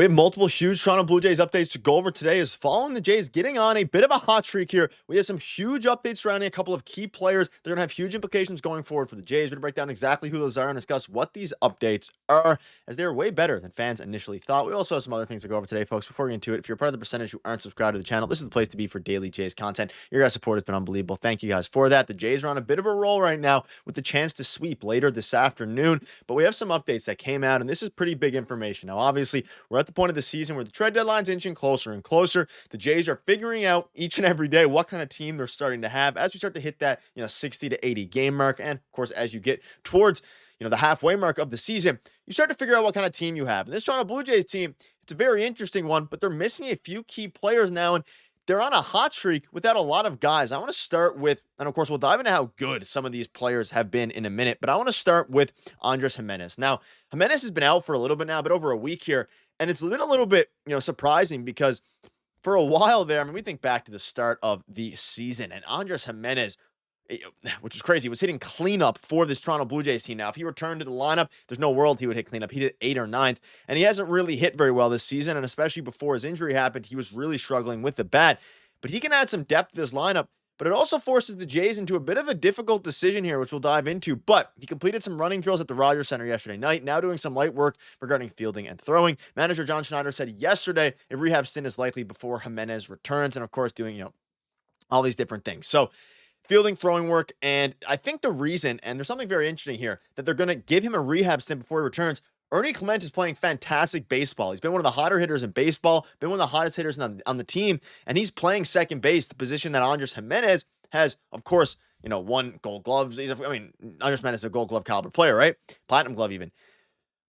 We have multiple huge Toronto Blue Jays updates to go over today as following the Jays getting on a bit of a hot streak here. We have some huge updates surrounding a couple of key players. They're going to have huge implications going forward for the Jays. We're going to break down exactly who those are and discuss what these updates are, as they're way better than fans initially thought. We also have some other things to go over today, folks. Before we get into it, if you're part of the percentage who aren't subscribed to the channel, this is the place to be for daily Jays content. Your guys' support has been unbelievable. Thank you guys for that. The Jays are on a bit of a roll right now with the chance to sweep later this afternoon, but we have some updates that came out, and this is pretty big information. Now, obviously, we're at the point of the season where the trade deadline's inching closer and closer. The Jays are figuring out each and every day what kind of team they're starting to have as we start to hit that 60 to 80 game mark, and of course as you get towards the halfway mark of the season, you start to figure out what kind of team you have. And this Toronto Blue Jays team, it's a very interesting one, but they're missing a few key players now, and they're on a hot streak without a lot of guys. I want to start with, and of course we'll dive into how good some of these players have been in a minute, but I want to start with Andres Jimenez. Now, Jimenez has been out for a little bit now, but over a week here. And it's been a little bit, surprising because for a while there, I mean, we think back to the start of the season, and Andres Jimenez, which is crazy, was hitting cleanup for this Toronto Blue Jays team. Now, if he returned to the lineup, there's no world he would hit cleanup. He did 8th or 9th, and he hasn't really hit very well this season, and especially before his injury happened, he was really struggling with the bat. But he can add some depth to this lineup. But it also forces the Jays into a bit of a difficult decision here, which we'll dive into. But he completed some running drills at the Rogers Center yesterday night, now doing some light work regarding fielding and throwing. Manager John Schneider said yesterday a rehab stint is likely before Jimenez returns, and of course doing, all these different things. So fielding, throwing work, and I think the reason, and there's something very interesting here, that they're going to give him a rehab stint before he returns. Ernie Clement is playing fantastic baseball. He's been one of the hotter hitters in baseball, been one of the hottest hitters on the team, and he's playing second base, the position that Andres Jimenez has, of course, won Gold Gloves. Andres Jimenez is a Gold Glove caliber player, right? Platinum Glove even.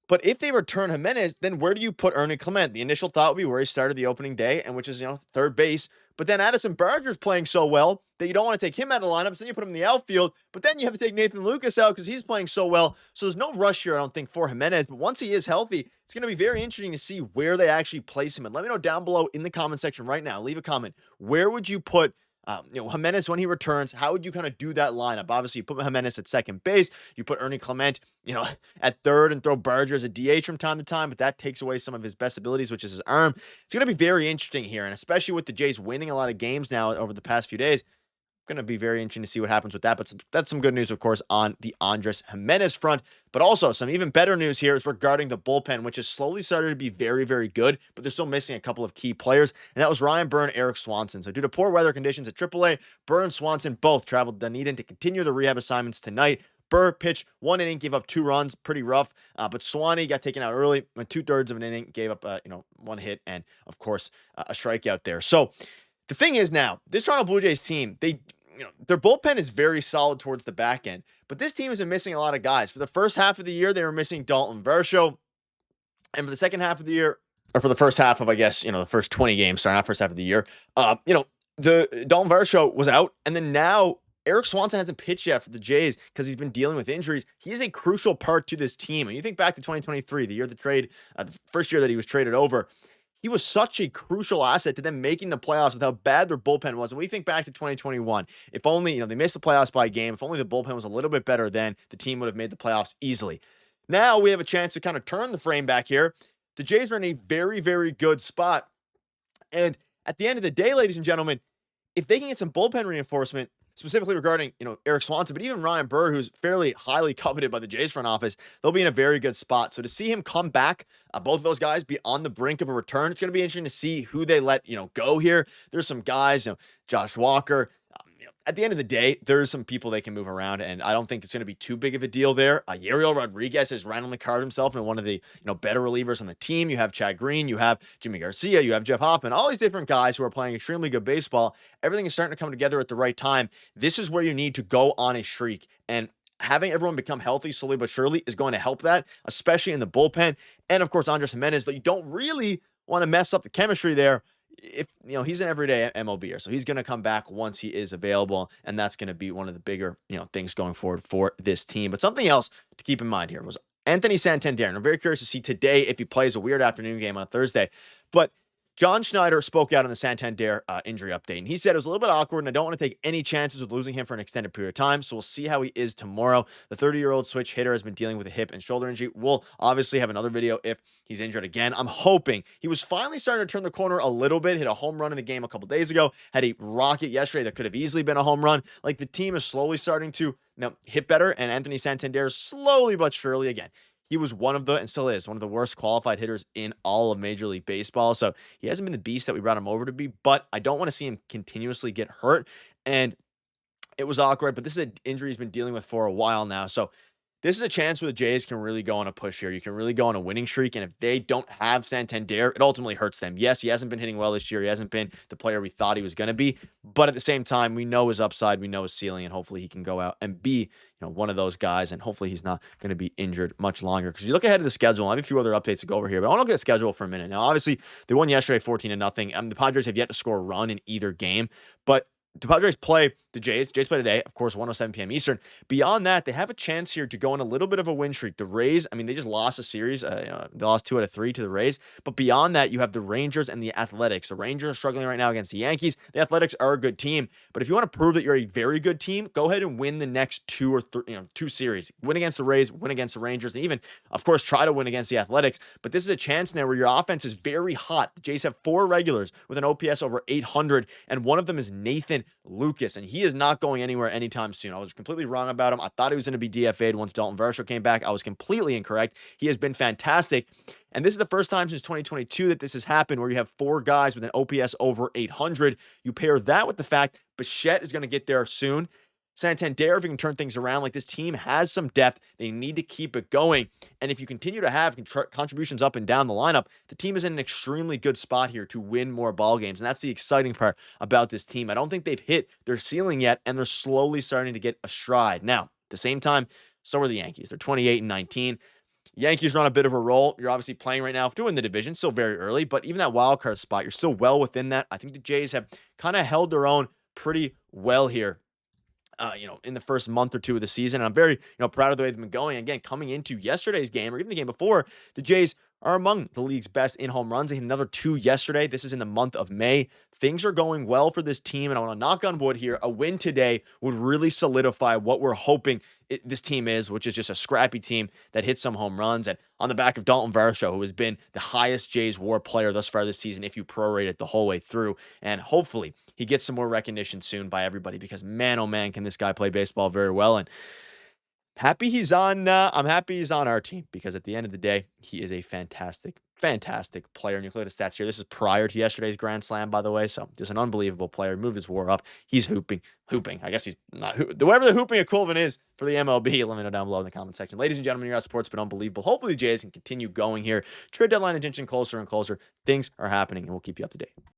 But if they return Jimenez, then where do you put Ernie Clement? The initial thought would be where he started the opening day, and which is, third base. But then Addison Barger's playing so well that you don't want to take him out of the lineup, so then you put him in the outfield. But then you have to take Nathan Lucas out because he's playing so well. So there's no rush here, I don't think, for Jimenez. But once he is healthy, it's going to be very interesting to see where they actually place him. And let me know down below in the comment section right now. Leave a comment. Where would you put Jimenez when he returns? How would you kind of do that lineup? Obviously, you put Jimenez at second base. You put Ernie Clement, at third, and throw Barger as a DH from time to time, but that takes away some of his best abilities, which is his arm. It's going to be very interesting here, and especially with the Jays winning a lot of games now over the past few days, going to be very interesting to see what happens with that. But that's some good news, of course, on the Andres Jimenez front. But also some even better news here is regarding the bullpen, which has slowly started to be very, very good, but they're still missing a couple of key players. And that was Ryan Burr and Eric Swanson. So due to poor weather conditions at AAA, Burr and Swanson both traveled to Dunedin to continue the rehab assignments tonight. Burr pitched 1 inning, gave up 2 runs, pretty rough. But Swanee got taken out early, went 2/3 of an inning, gave up 1 hit, and of course a strikeout there. So the thing is now, this Toronto Blue Jays team, their bullpen is very solid towards the back end, but this team has been missing a lot of guys. For the first half of the year, they were missing Dalton Varsho, and for the second half of the year, or for the first half of, I guess, the first 20 games, sorry, not first half of the year, the Dalton Varsho was out, and then now Eric Swanson hasn't pitched yet for the Jays because he's been dealing with injuries. He is a crucial part to this team, and you think back to 2023, the year of the trade, the first year that he was traded over. He was such a crucial asset to them making the playoffs with how bad their bullpen was. And we think back to 2021, if only, they missed the playoffs by a game, if only the bullpen was a little bit better, then the team would have made the playoffs easily. Now we have a chance to kind of turn the frame back here. The Jays are in a very, very good spot. And at the end of the day, ladies and gentlemen, if they can get some bullpen reinforcement, specifically regarding, Eric Swanson, but even Ryan Burr, who's fairly highly coveted by the Jays front office, they'll be in a very good spot. So to see him come back, both of those guys be on the brink of a return, it's going to be interesting to see who they let, go here. There's some guys, Josh Walker. At the end of the day, there's some people they can move around, and I don't think it's going to be too big of a deal there. Yariel Rodriguez has randomly carved himself into one of the better relievers on the team. You have Chad Green, you have Jimmy Garcia, you have Jeff Hoffman, all these different guys who are playing extremely good baseball. Everything is starting to come together at the right time. This is where you need to go on a streak, and having everyone become healthy slowly but surely is going to help that, especially in the bullpen. And of course, Andres Jimenez, though you don't really want to mess up the chemistry there. If he's an everyday MLBer, so he's going to come back once he is available, and that's going to be one of the bigger things going forward for this team. But something else to keep in mind here was Anthony Santander. And I'm very curious to see today if he plays a weird afternoon game on a Thursday. But John Schneider spoke out on the Santander injury update, and he said it was a little bit awkward, and I don't want to take any chances with losing him for an extended period of time, so we'll see how he is tomorrow. The 30-year-old switch hitter has been dealing with a hip and shoulder injury. We'll obviously have another video if he's injured again. I'm hoping he was finally starting to turn the corner a little bit, hit a home run in the game a couple days ago, had a rocket yesterday that could have easily been a home run. Like, the team is slowly starting to hit better, and Anthony Santander slowly but surely, again, he was one of the, and still is, one of the worst qualified hitters in all of Major League Baseball. So he hasn't been the beast that we brought him over to be, but I don't want to see him continuously get hurt. And it was awkward, but this is an injury he's been dealing with for a while now. So this is a chance where the Jays can really go on a push here. You can really go on a winning streak, and if they don't have Santander, it ultimately hurts them. Yes, he hasn't been hitting well this year. He hasn't been the player we thought he was going to be, but at the same time, we know his upside, we know his ceiling, and hopefully he can go out and be, one of those guys, and hopefully he's not going to be injured much longer. Because you look ahead of the schedule, I have a few other updates to go over here, but I want to look at the schedule for a minute. Now, obviously, they won yesterday 14-0. The Padres have yet to score a run in either game, but the Padres play the Jays. Jays play today, of course, 1:07 p.m. Eastern. Beyond that, they have a chance here to go on a little bit of a win streak. The Rays, they just lost a series. They lost 2 out of 3 to the Rays. But beyond that, you have the Rangers and the Athletics. The Rangers are struggling right now against the Yankees. The Athletics are a good team. But if you want to prove that you're a very good team, go ahead and win the next 2 or 3, 2 series. Win against the Rays, win against the Rangers, and even, of course, try to win against the Athletics. But this is a chance now where your offense is very hot. The Jays have 4 regulars with an OPS over 800, and one of them is Nathan Lucas, and he is not going anywhere anytime soon. I was completely wrong about him. I thought he was going to be DFA'd once Dalton Varsho came back. I was completely incorrect. He has been fantastic, and this is the first time since 2022 that this has happened, where you have 4 guys with an OPS over 800. You pair that with the fact Bichette is going to get there soon. Santander, if you can turn things around, like, this team has some depth. They need to keep it going. And if you continue to have contributions up and down the lineup, the team is in an extremely good spot here to win more ball games. And that's the exciting part about this team. I don't think they've hit their ceiling yet, and they're slowly starting to get a stride. Now, at the same time, so are the Yankees. They're 28-19. Yankees are on a bit of a roll. You're obviously playing right now to win the division, still very early, but even that wild card spot, you're still well within that. I think the Jays have kind of held their own pretty well here. In the first month or 2 of the season. And I'm very, proud of the way they've been going. Again, coming into yesterday's game, or even the game before, the Jays are among the league's best in home runs. They hit another 2 yesterday. This is in the month of May. Things are going well for this team, and I want to knock on wood here. A win today would really solidify what we're hoping this team is, which is just a scrappy team that hits some home runs. And on the back of Dalton Varsho, who has been the highest Jays WAR player thus far this season, if you prorate it the whole way through. And hopefully he gets some more recognition soon by everybody, because man, oh man, can this guy play baseball very well. And I'm happy he's on our team, because at the end of the day, he is a fantastic player. And you look at the stats here. This is prior to yesterday's grand slam, by the way. So just an unbelievable player. Moved his WAR up. He's hooping. I guess he's not whatever the hooping equivalent is for the MLB. Let me know down below in the comment section. Ladies and gentlemen, your sport's been unbelievable. Hopefully the Jays can continue going here. Trade deadline is inching closer and closer. Things are happening, and we'll keep you up to date.